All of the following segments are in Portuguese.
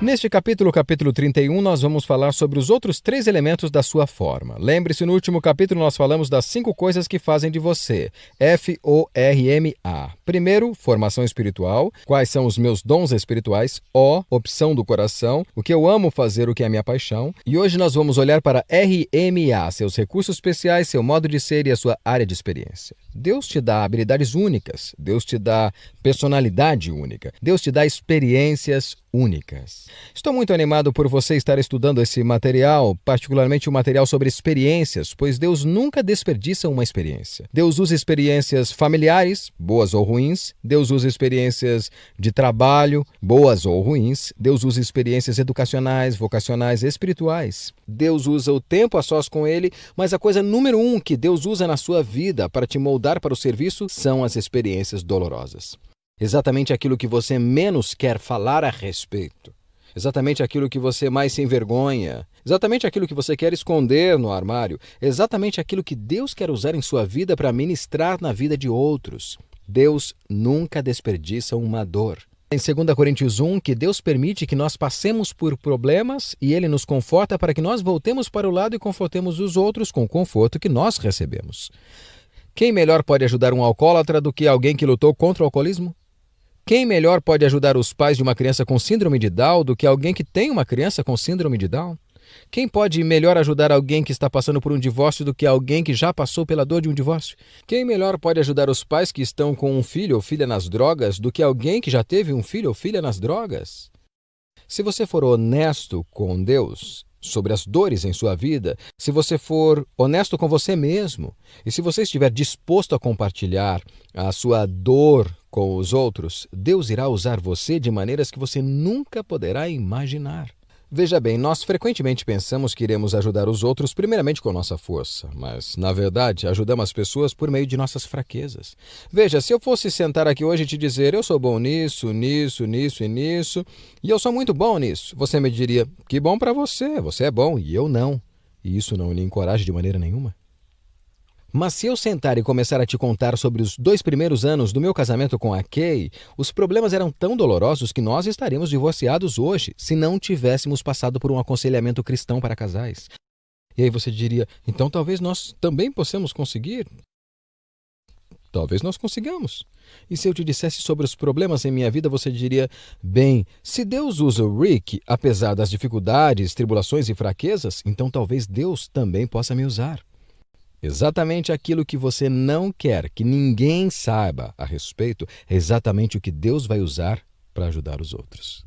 Neste capítulo 31, nós vamos falar sobre os outros 3 elementos da sua forma. Lembre-se, no último capítulo nós falamos das 5 coisas que fazem de você. F-O-R-M-A. Primeiro, formação espiritual. Quais são os meus dons espirituais? O, opção do coração. O que eu amo fazer, o que é a minha paixão. E hoje nós vamos olhar para R-M-A, seus recursos especiais, seu modo de ser e a sua área de experiência. Deus te dá habilidades únicas. Deus te dá personalidade única. Deus te dá experiências únicas. Estou muito animado por você estar estudando esse material, particularmente o material sobre experiências, pois Deus nunca desperdiça uma experiência. Deus usa experiências familiares, boas ou ruins. Deus usa experiências de trabalho, boas ou ruins. Deus usa experiências educacionais, vocacionais, espirituais. Deus usa o tempo a sós com Ele, mas a coisa número 1 que Deus usa na sua vida para te moldar para o serviço são as experiências dolorosas. Exatamente aquilo que você menos quer falar a respeito. Exatamente aquilo que você mais se envergonha. Exatamente aquilo que você quer esconder no armário. Exatamente aquilo que Deus quer usar em sua vida para ministrar na vida de outros. Deus nunca desperdiça uma dor. Em 2 Coríntios 1, que Deus permite que nós passemos por problemas e Ele nos conforta para que nós voltemos para o lado e confortemos os outros com o conforto que nós recebemos. Quem melhor pode ajudar um alcoólatra do que alguém que lutou contra o alcoolismo? Quem melhor pode ajudar os pais de uma criança com síndrome de Down do que alguém que tem uma criança com síndrome de Down? Quem pode melhor ajudar alguém que está passando por um divórcio do que alguém que já passou pela dor de um divórcio? Quem melhor pode ajudar os pais que estão com um filho ou filha nas drogas do que alguém que já teve um filho ou filha nas drogas? Se você for honesto com Deus sobre as dores em sua vida, se você for honesto com você mesmo e se você estiver disposto a compartilhar a sua dor com os outros, Deus irá usar você de maneiras que você nunca poderá imaginar. Veja bem, nós frequentemente pensamos que iremos ajudar os outros primeiramente com nossa força, mas, na verdade, ajudamos as pessoas por meio de nossas fraquezas. Veja, se eu fosse sentar aqui hoje e te dizer, eu sou bom nisso, nisso, nisso e nisso, e eu sou muito bom nisso, você me diria, que bom para você, você é bom e eu não. E isso não lhe encoraja de maneira nenhuma. Mas se eu sentar e começar a te contar sobre os 2 primeiros anos do meu casamento com a Kay, os problemas eram tão dolorosos que nós estaríamos divorciados hoje se não tivéssemos passado por um aconselhamento cristão para casais. E aí você diria, então talvez nós também possamos conseguir? Talvez nós consigamos. E se eu te dissesse sobre os problemas em minha vida, você diria, bem, se Deus usa o Rick, apesar das dificuldades, tribulações e fraquezas, então talvez Deus também possa me usar. Exatamente aquilo que você não quer que ninguém saiba a respeito é exatamente o que Deus vai usar para ajudar os outros.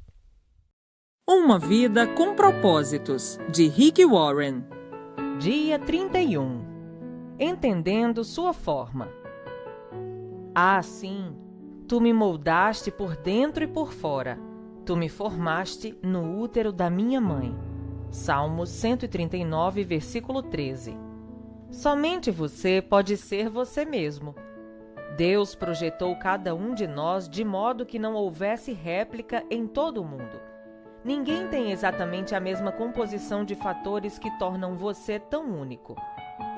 Uma vida com propósitos, de Rick Warren. Dia 31. Entendendo sua forma. Sim, tu me moldaste por dentro e por fora. Tu me formaste no útero da minha mãe. Salmos 139, versículo 13. Somente você pode ser você mesmo. Deus projetou cada um de nós de modo que não houvesse réplica em todo o mundo. Ninguém tem exatamente a mesma composição de fatores que tornam você tão único.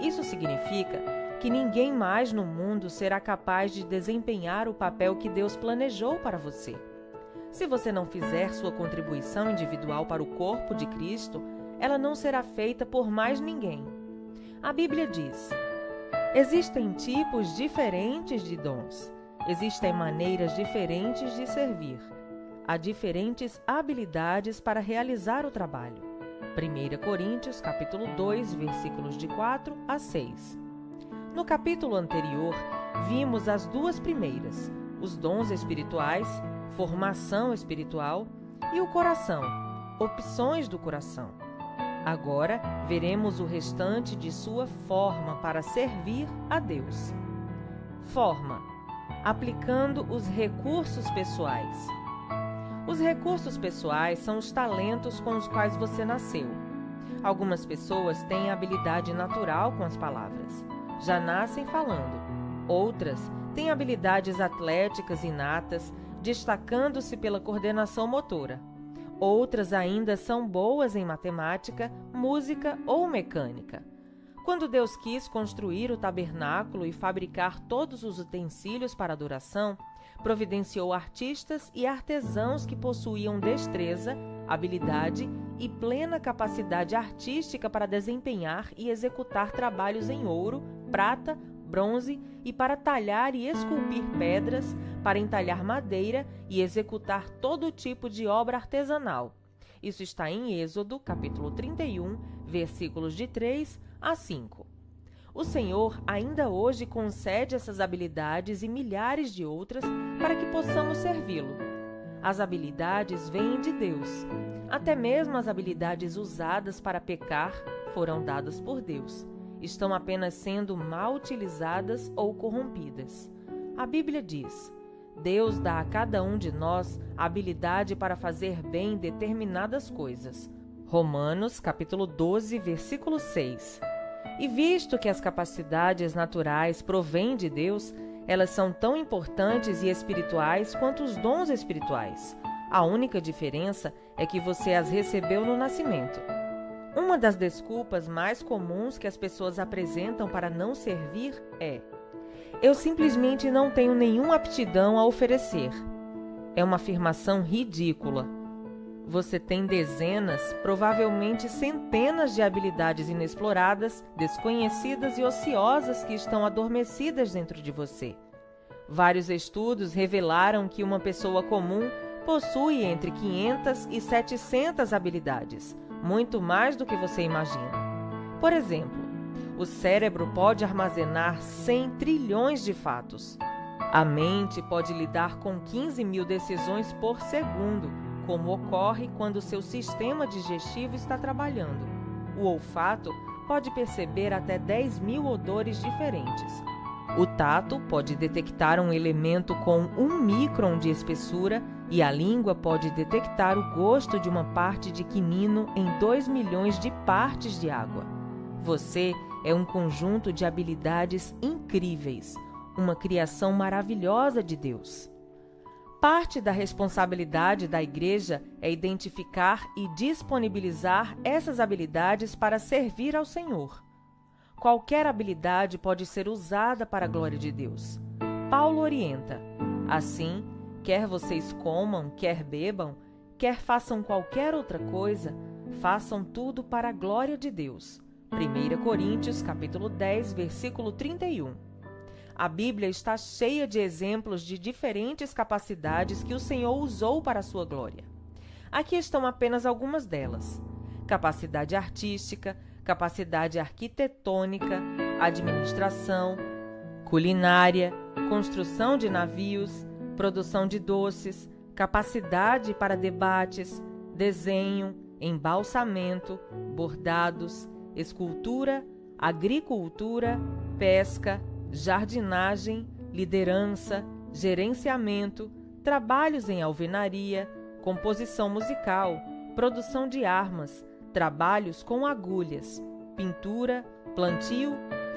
Isso significa que ninguém mais no mundo será capaz de desempenhar o papel que Deus planejou para você. Se você não fizer sua contribuição individual para o corpo de Cristo, ela não será feita por mais ninguém. A Bíblia diz: existem tipos diferentes de dons, existem maneiras diferentes de servir, há diferentes habilidades para realizar o trabalho. 1 Coríntios, capítulo 2, versículos de 4 a 6. No capítulo anterior, vimos as 2 primeiras, os dons espirituais, formação espiritual, e o coração, opções do coração. Agora, veremos o restante de sua forma para servir a Deus. Forma: aplicando os recursos pessoais. Os recursos pessoais são os talentos com os quais você nasceu. Algumas pessoas têm habilidade natural com as palavras, já nascem falando. Outras têm habilidades atléticas inatas, destacando-se pela coordenação motora. Outras ainda são boas em matemática, música ou mecânica. Quando Deus quis construir o tabernáculo e fabricar todos os utensílios para adoração, providenciou artistas e artesãos que possuíam destreza, habilidade e plena capacidade artística para desempenhar e executar trabalhos em ouro, prata, bronze e para talhar e esculpir pedras, para entalhar madeira e executar todo tipo de obra artesanal. Isso está em Êxodo, capítulo 31, versículos de 3 a 5. O Senhor ainda hoje concede essas habilidades e milhares de outras para que possamos servi-lo. As habilidades vêm de Deus. Até mesmo as habilidades usadas para pecar foram dadas por Deus. Estão apenas sendo mal utilizadas ou corrompidas. A Bíblia diz: Deus dá a cada um de nós a habilidade para fazer bem determinadas coisas. Romanos, capítulo 12, versículo 6. E visto que as capacidades naturais provêm de Deus, elas são tão importantes e espirituais quanto os dons espirituais. A única diferença é que você as recebeu no nascimento. Uma das desculpas mais comuns que as pessoas apresentam para não servir é: eu simplesmente não tenho nenhuma aptidão a oferecer. É uma afirmação ridícula. Você tem dezenas, provavelmente centenas de habilidades inexploradas, desconhecidas e ociosas que estão adormecidas dentro de você. Vários estudos revelaram que uma pessoa comum possui entre 500 e 700 habilidades, muito mais do que você imagina. Por exemplo, o cérebro pode armazenar 100 trilhões de fatos. A mente pode lidar com 15 mil decisões por segundo, como ocorre quando seu sistema digestivo está trabalhando. O olfato pode perceber até 10 mil odores diferentes. O tato pode detectar um elemento com 1 micron de espessura e a língua pode detectar o gosto de uma parte de quinino em 2 milhões de partes de água. Você é um conjunto de habilidades incríveis, uma criação maravilhosa de Deus. Parte da responsabilidade da igreja é identificar e disponibilizar essas habilidades para servir ao Senhor. Qualquer habilidade pode ser usada para a glória de Deus. Paulo orienta: assim, quer vocês comam, quer bebam, quer façam qualquer outra coisa, façam tudo para a glória de Deus. 1 Coríntios, capítulo 10, versículo 31. A Bíblia está cheia de exemplos de diferentes capacidades que o Senhor usou para a sua glória. Aqui estão apenas algumas delas: capacidade artística, capacidade arquitetônica, administração, culinária, construção de navios, produção de doces, capacidade para debates, desenho, embalsamento, bordados, escultura, agricultura, pesca, jardinagem, liderança, gerenciamento, trabalhos em alvenaria, composição musical, produção de armas, trabalhos com agulhas, pintura, plantio,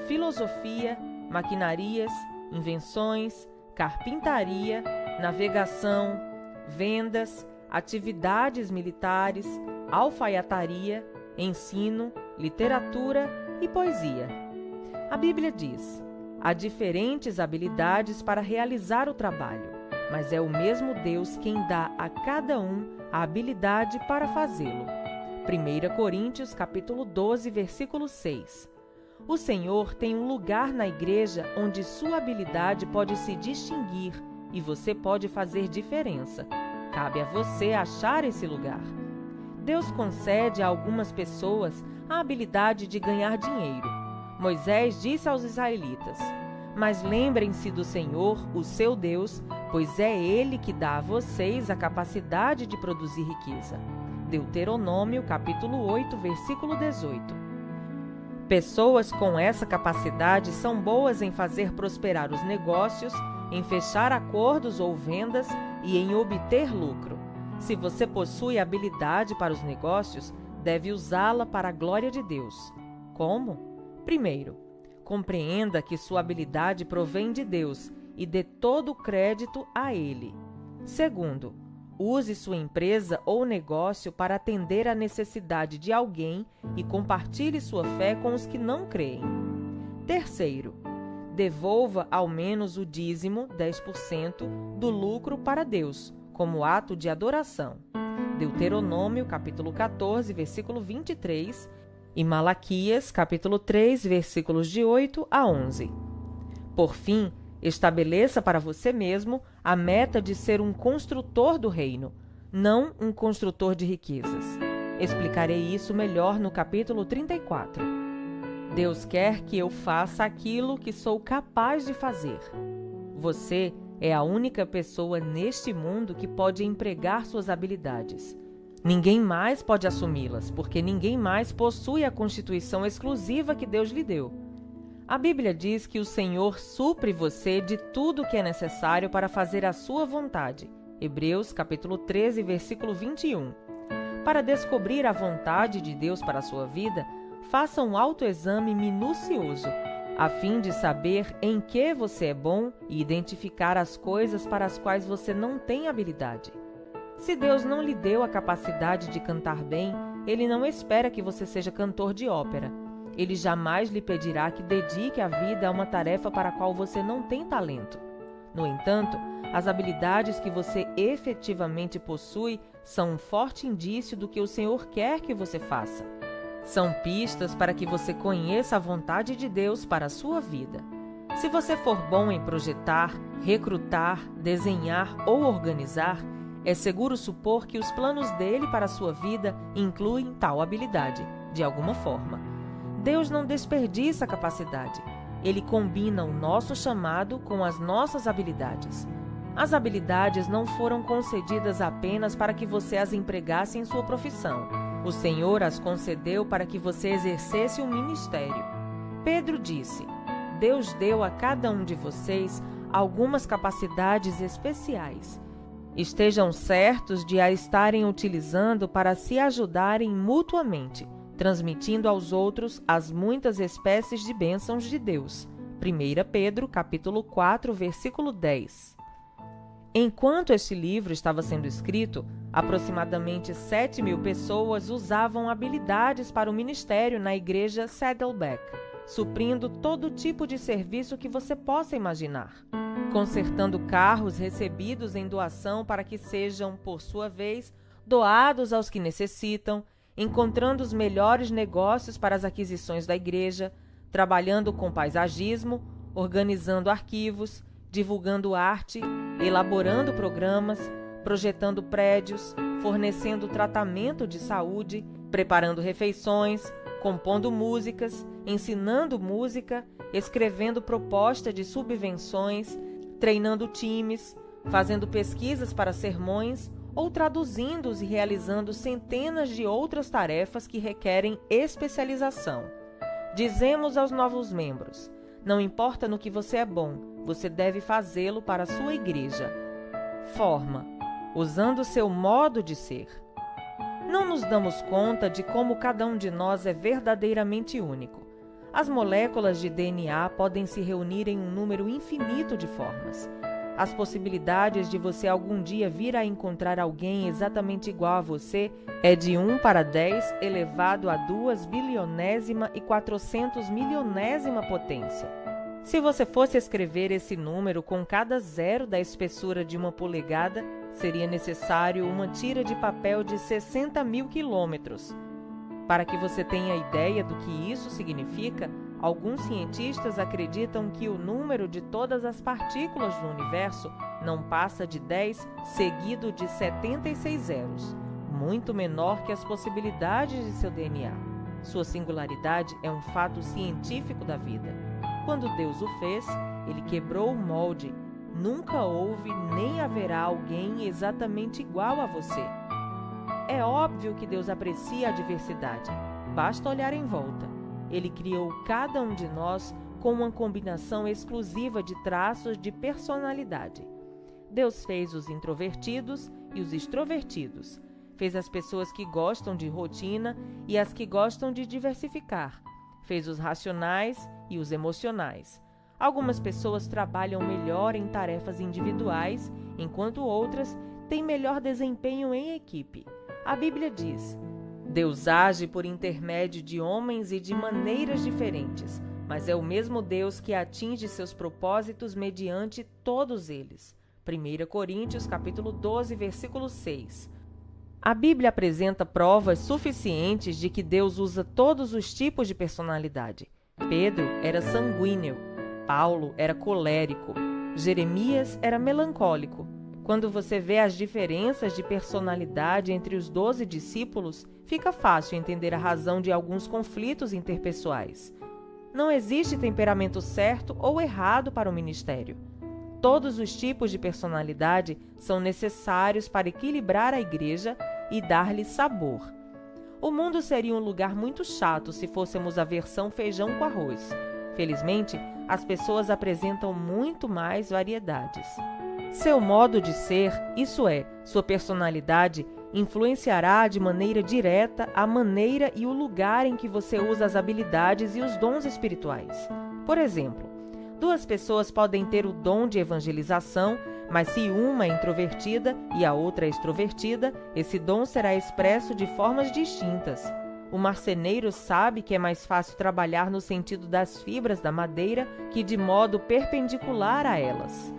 filosofia, maquinarias, invenções, carpintaria, navegação, vendas, atividades militares, alfaiataria, ensino, literatura e poesia. A Bíblia diz: há diferentes habilidades para realizar o trabalho, mas é o mesmo Deus quem dá a cada um a habilidade para fazê-lo. 1 Coríntios, capítulo 12, versículo 6. O Senhor tem um lugar na igreja onde sua habilidade pode se distinguir e você pode fazer diferença. Cabe a você achar esse lugar. Deus concede a algumas pessoas a habilidade de ganhar dinheiro. Moisés disse aos israelitas: mas lembrem-se do Senhor, o seu Deus, pois é Ele que dá a vocês a capacidade de produzir riqueza. Deuteronômio, capítulo 8, versículo 18. Pessoas com essa capacidade são boas em fazer prosperar os negócios, em fechar acordos ou vendas e em obter lucro. Se você possui habilidade para os negócios, deve usá-la para a glória de Deus. Como? Primeiro, compreenda que sua habilidade provém de Deus e dê todo o crédito a Ele. Segundo, use sua empresa ou negócio para atender à necessidade de alguém e compartilhe sua fé com os que não creem. Terceiro, devolva ao menos o dízimo, 10%, do lucro para Deus, como ato de adoração. Deuteronômio, capítulo 14, versículo 23, e Malaquias, capítulo 3, versículos de 8 a 11. Por fim, estabeleça para você mesmo a meta de ser um construtor do reino, não um construtor de riquezas. Explicarei isso melhor no capítulo 34. Deus quer que eu faça aquilo que sou capaz de fazer. Você é a única pessoa neste mundo que pode empregar suas habilidades. Ninguém mais pode assumi-las, porque ninguém mais possui a constituição exclusiva que Deus lhe deu. A Bíblia diz que o Senhor supre você de tudo o que é necessário para fazer a sua vontade. Hebreus, capítulo 13, versículo 21. Para descobrir a vontade de Deus para a sua vida, faça um autoexame minucioso, a fim de saber em que você é bom e identificar as coisas para as quais você não tem habilidade. Se Deus não lhe deu a capacidade de cantar bem, Ele não espera que você seja cantor de ópera. Ele jamais lhe pedirá que dedique a vida a uma tarefa para a qual você não tem talento. No entanto, as habilidades que você efetivamente possui são um forte indício do que o Senhor quer que você faça. São pistas para que você conheça a vontade de Deus para a sua vida. Se você for bom em projetar, recrutar, desenhar ou organizar, é seguro supor que os planos dele para a sua vida incluem tal habilidade, de alguma forma. Deus não desperdiça a capacidade. Ele combina o nosso chamado com as nossas habilidades. As habilidades não foram concedidas apenas para que você as empregasse em sua profissão. O Senhor as concedeu para que você exercesse um ministério. Pedro disse: Deus deu a cada um de vocês algumas capacidades especiais. Estejam certos de a estarem utilizando para se ajudarem mutuamente, transmitindo aos outros as muitas espécies de bênçãos de Deus. 1 Pedro, capítulo 4, versículo 10. Enquanto este livro estava sendo escrito, aproximadamente 7.000 pessoas usavam habilidades para o ministério na igreja Saddleback, suprindo todo tipo de serviço que você possa imaginar. Consertando carros recebidos em doação para que sejam, por sua vez, doados aos que necessitam, encontrando os melhores negócios para as aquisições da igreja, trabalhando com paisagismo, organizando arquivos, divulgando arte, elaborando programas, projetando prédios, fornecendo tratamento de saúde, preparando refeições, compondo músicas, ensinando música, escrevendo proposta de subvenções, treinando times, fazendo pesquisas para sermões ou traduzindo-os e realizando centenas de outras tarefas que requerem especialização. Dizemos aos novos membros: não importa no que você é bom, você deve fazê-lo para a sua igreja. Forma, usando seu modo de ser. Não nos damos conta de como cada um de nós é verdadeiramente único. As moléculas de DNA podem se reunir em um número infinito de formas. As possibilidades de você algum dia vir a encontrar alguém exatamente igual a você é de 1 para 10 elevado a 2 bilionésima e 400 milionésima potência. Se você fosse escrever esse número com cada zero da espessura de 1 polegada, seria necessário uma tira de papel de 60.000 quilômetros. Para que você tenha ideia do que isso significa, alguns cientistas acreditam que o número de todas as partículas do universo não passa de 10 seguido de 76 zeros, muito menor que as possibilidades de seu DNA. Sua singularidade é um fato científico da vida. Quando Deus o fez, ele quebrou o molde. Nunca houve nem haverá alguém exatamente igual a você. É óbvio que Deus aprecia a diversidade. Basta olhar em volta. Ele criou cada um de nós com uma combinação exclusiva de traços de personalidade. Deus fez os introvertidos e os extrovertidos. Fez as pessoas que gostam de rotina e as que gostam de diversificar. Fez os racionais e os emocionais. Algumas pessoas trabalham melhor em tarefas individuais, enquanto outras têm melhor desempenho em equipe. A Bíblia diz: Deus age por intermédio de homens e de maneiras diferentes, mas é o mesmo Deus que atinge seus propósitos mediante todos eles. 1 Coríntios, capítulo 12, versículo 6. A Bíblia apresenta provas suficientes de que Deus usa todos os tipos de personalidade. Pedro era sanguíneo, Paulo era colérico, Jeremias era melancólico. Quando você vê as diferenças de personalidade entre os 12 discípulos, fica fácil entender a razão de alguns conflitos interpessoais. Não existe temperamento certo ou errado para o ministério. Todos os tipos de personalidade são necessários para equilibrar a igreja e dar-lhe sabor. O mundo seria um lugar muito chato se fôssemos a versão feijão com arroz. Felizmente, as pessoas apresentam muito mais variedades. Seu modo de ser, isso é, sua personalidade, influenciará de maneira direta a maneira e o lugar em que você usa as habilidades e os dons espirituais. Por exemplo, 2 pessoas podem ter o dom de evangelização, mas se uma é introvertida e a outra é extrovertida, esse dom será expresso de formas distintas. O marceneiro sabe que é mais fácil trabalhar no sentido das fibras da madeira que de modo perpendicular a elas.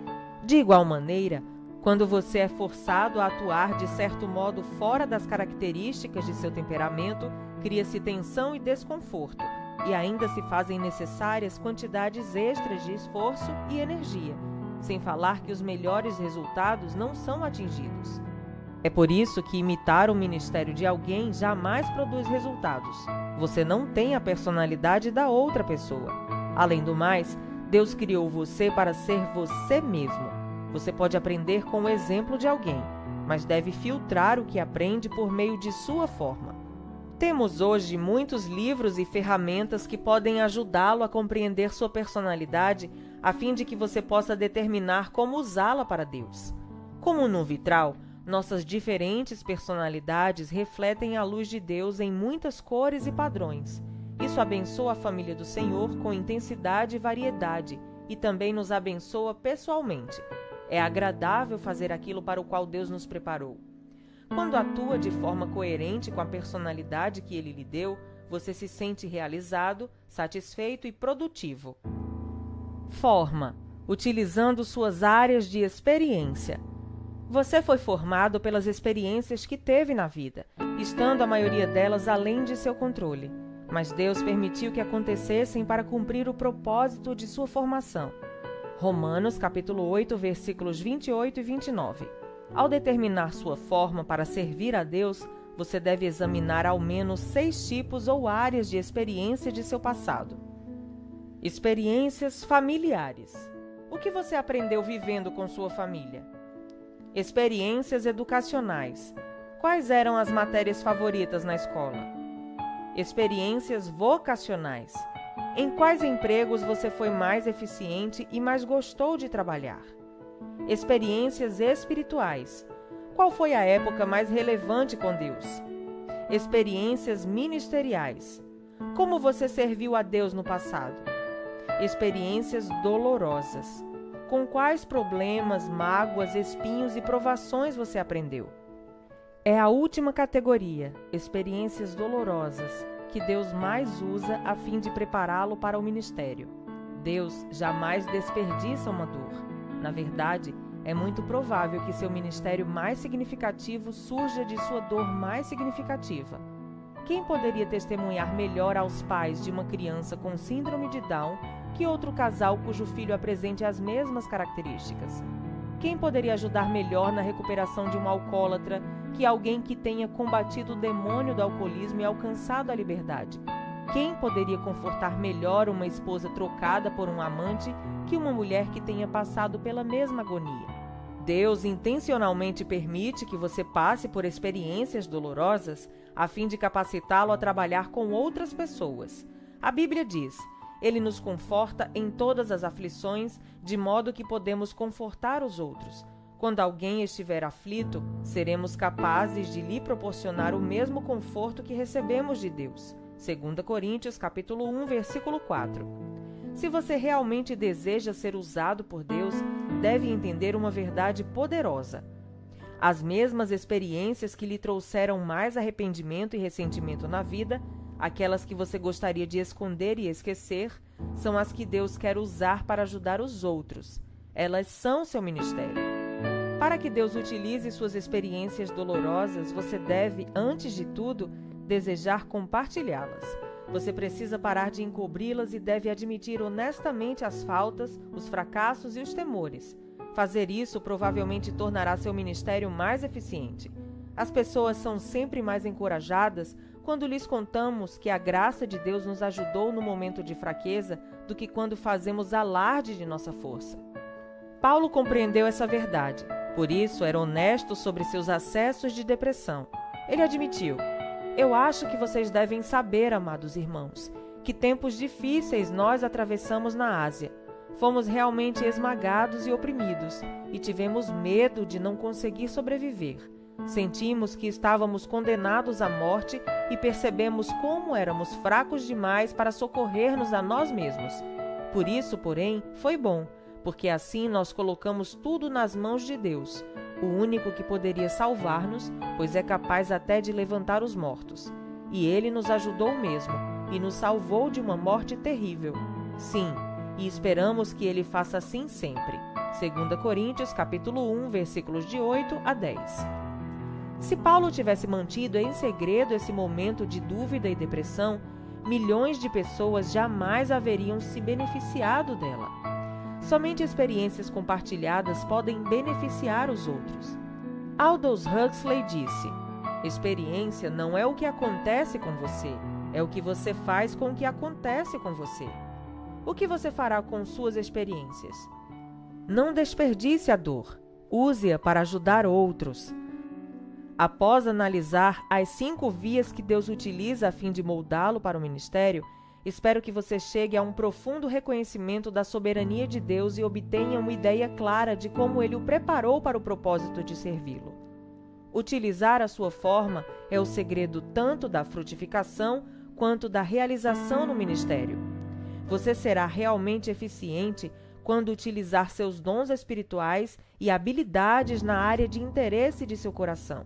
De igual maneira, quando você é forçado a atuar de certo modo fora das características de seu temperamento, cria-se tensão e desconforto, e ainda se fazem necessárias quantidades extras de esforço e energia, sem falar que os melhores resultados não são atingidos. É por isso que imitar o ministério de alguém jamais produz resultados. Você não tem a personalidade da outra pessoa. Além do mais, Deus criou você para ser você mesmo. Você pode aprender com o exemplo de alguém, mas deve filtrar o que aprende por meio de sua forma. Temos hoje muitos livros e ferramentas que podem ajudá-lo a compreender sua personalidade, a fim de que você possa determinar como usá-la para Deus. Como num vitral, nossas diferentes personalidades refletem a luz de Deus em muitas cores e padrões. Isso abençoa a família do Senhor com intensidade e variedade, e também nos abençoa pessoalmente. É agradável fazer aquilo para o qual Deus nos preparou. Quando atua de forma coerente com a personalidade que Ele lhe deu, você se sente realizado, satisfeito e produtivo. Forma, utilizando suas áreas de experiência. Você foi formado pelas experiências que teve na vida, estando a maioria delas além de seu controle. Mas Deus permitiu que acontecessem para cumprir o propósito de sua formação. Romanos capítulo 8, versículos 28 e 29. Ao determinar sua forma para servir a Deus, você deve examinar ao menos 6 tipos ou áreas de experiência de seu passado. Experiências familiares. O que você aprendeu vivendo com sua família? Experiências educacionais. Quais eram as matérias favoritas na escola? Experiências vocacionais. Em quais empregos você foi mais eficiente e mais gostou de trabalhar? Experiências espirituais. Qual foi a época mais relevante com Deus? Experiências ministeriais. Como você serviu a Deus no passado? Experiências dolorosas. Com quais problemas, mágoas, espinhos e provações você aprendeu? É a última categoria, experiências dolorosas, que Deus mais usa a fim de prepará-lo para o ministério. Deus jamais desperdiça uma dor. Na verdade, é muito provável que seu ministério mais significativo surja de sua dor mais significativa. Quem poderia testemunhar melhor aos pais de uma criança com síndrome de Down que outro casal cujo filho apresente as mesmas características? Quem poderia ajudar melhor na recuperação de um alcoólatra que alguém que tenha combatido o demônio do alcoolismo e alcançado a liberdade? Quem poderia confortar melhor uma esposa trocada por um amante que uma mulher que tenha passado pela mesma agonia? Deus intencionalmente permite que você passe por experiências dolorosas a fim de capacitá-lo a trabalhar com outras pessoas. A Bíblia diz: Ele nos conforta em todas as aflições, de modo que podemos confortar os outros. Quando alguém estiver aflito, seremos capazes de lhe proporcionar o mesmo conforto que recebemos de Deus. 2 Coríntios capítulo 1, versículo 4. Se você realmente deseja ser usado por Deus, deve entender uma verdade poderosa. As mesmas experiências que lhe trouxeram mais arrependimento e ressentimento na vida, aquelas que você gostaria de esconder e esquecer, são as que Deus quer usar para ajudar os outros. Elas são seu ministério. Para que Deus utilize suas experiências dolorosas, você deve, antes de tudo, desejar compartilhá-las. Você precisa parar de encobri-las e deve admitir honestamente as faltas, os fracassos e os temores. Fazer isso provavelmente tornará seu ministério mais eficiente. As pessoas são sempre mais encorajadas quando lhes contamos que a graça de Deus nos ajudou no momento de fraqueza do que quando fazemos alarde de nossa força. Paulo compreendeu essa verdade, por isso era honesto sobre seus acessos de depressão. Ele admitiu: "Eu acho que vocês devem saber, amados irmãos, que tempos difíceis nós atravessamos na Ásia. Fomos realmente esmagados e oprimidos, e tivemos medo de não conseguir sobreviver. Sentimos que estávamos condenados à morte e percebemos como éramos fracos demais para socorrer-nos a nós mesmos. Por isso, porém, foi bom, porque assim nós colocamos tudo nas mãos de Deus, o único que poderia salvar-nos, pois é capaz até de levantar os mortos. E Ele nos ajudou mesmo, e nos salvou de uma morte terrível. Sim, e esperamos que Ele faça assim sempre." 2 Coríntios, capítulo 1, versículos de 8 a 10. Se Paulo tivesse mantido em segredo esse momento de dúvida e depressão, milhões de pessoas jamais haveriam se beneficiado dela. Somente experiências compartilhadas podem beneficiar os outros. Aldous Huxley disse: "Experiência não é o que acontece com você, é o que você faz com o que acontece com você." O que você fará com suas experiências? Não desperdice a dor, use-a para ajudar outros. Após analisar as 5 vias que Deus utiliza a fim de moldá-lo para o ministério, espero que você chegue a um profundo reconhecimento da soberania de Deus e obtenha uma ideia clara de como Ele o preparou para o propósito de servi-lo. Utilizar a sua forma é o segredo tanto da frutificação quanto da realização no ministério. Você será realmente eficiente quando utilizar seus dons espirituais e habilidades na área de interesse de seu coração,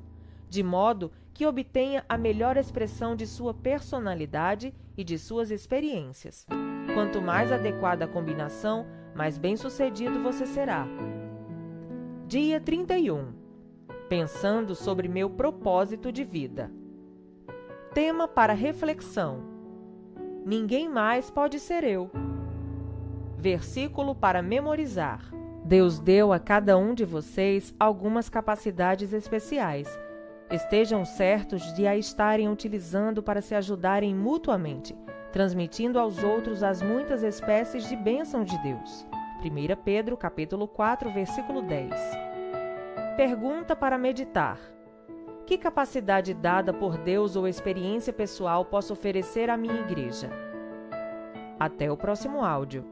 de modo que obtenha a melhor expressão de sua personalidade e de suas experiências. Quanto mais adequada a combinação, mais bem-sucedido você será. Dia 31. Pensando sobre meu propósito de vida. Tema para reflexão: ninguém mais pode ser eu. Versículo para memorizar: Deus deu a cada um de vocês algumas capacidades especiais. Estejam certos de a estarem utilizando para se ajudarem mutuamente, transmitindo aos outros as muitas espécies de bênção de Deus. 1 Pedro, capítulo 4, versículo 10. Pergunta para meditar: que capacidade dada por Deus ou experiência pessoal posso oferecer à minha igreja? Até o próximo áudio.